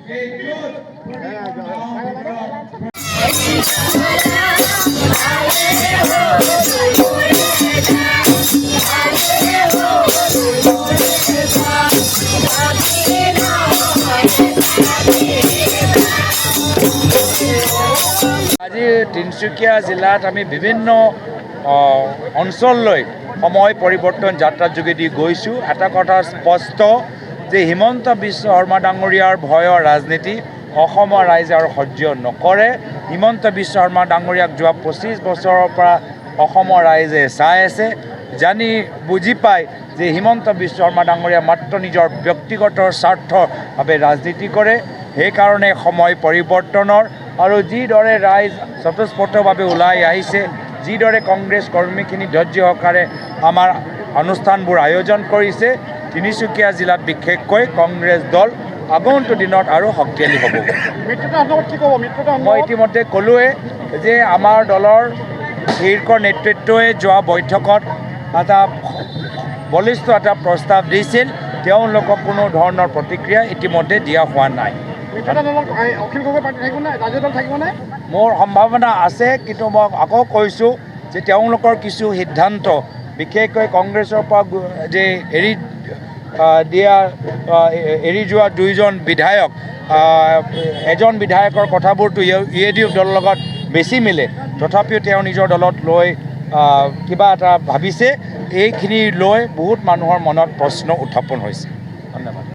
আজি তিনিচুকীয়া জিলাত আমি বিভিন্ন অঞ্চললৈ সময় পৰিৱৰ্তন যাত্ৰাৰ যোগেদি গৈছোঁ। এটা কথা স্পষ্ট যে হিমন্ত বিশ্ব শৰ্মা ডাঙৰীয়াৰ ভয়ৰ ৰাজনীতি অসমৰ ৰাইজে আৰু সহ্য নকৰে। হিমন্ত বিশ্ব শৰ্মা ডাঙৰীয়াক যোৱা 25 বছৰৰ পৰা অসমৰ ৰাইজে চাই আছে, জানি বুজি পায় যে হিমন্ত বিশ্ব শৰ্মা ডাঙৰীয়া মাত্ৰ নিজৰ ব্যক্তিগত স্বাৰ্থৰ বাবে ৰাজনীতি কৰে। সেইকাৰণে সময় পৰিৱৰ্তনৰ আৰু যিদৰে ৰাইজ স্বতঃস্ফূৰ্তভাৱে ওলাই আহিছে, যিদৰে কংগ্ৰেছ কৰ্মীখিনি ধৈৰ্য সহকাৰে আমাৰ অনুষ্ঠানবোৰ আয়োজন কৰিছে, তিনিচুকীয়া জিলাত বিশেষকৈ কংগ্ৰেছ দল আগন্তুক দিনত আৰু শক্তিশালী হ'ব। মই ইতিমধ্যে ক'লোৱে যে আমাৰ দলৰ শীৰ্ষ নেতৃত্বই যোৱা বৈঠকত এটা বলিষ্ঠ এটা প্ৰস্তাৱ দিছিল, তেওঁলোকক কোনো ধৰণৰ প্ৰতিক্ৰিয়া ইতিমধ্যে দিয়া হোৱা নাই। মোৰ সম্ভাৱনা আছে, কিন্তু মই আকৌ কৈছোঁ যে তেওঁলোকৰ কিছু সিদ্ধান্ত বিশেষকৈ কংগ্ৰেছৰ পৰা যে এৰি যোৱা দুইজন বিধায়ক, এজন বিধায়কৰ কথাবোৰতো ইউডিএফ দলৰ লগত বেছি মিলে, তথাপিও তেওঁ নিজৰ দলত লৈ কিবা এটা ভাবিছে। এইখিনি লৈ বহুত মানুহৰ মনত প্ৰশ্ন উত্থাপন হৈছে। ধন্যবাদ।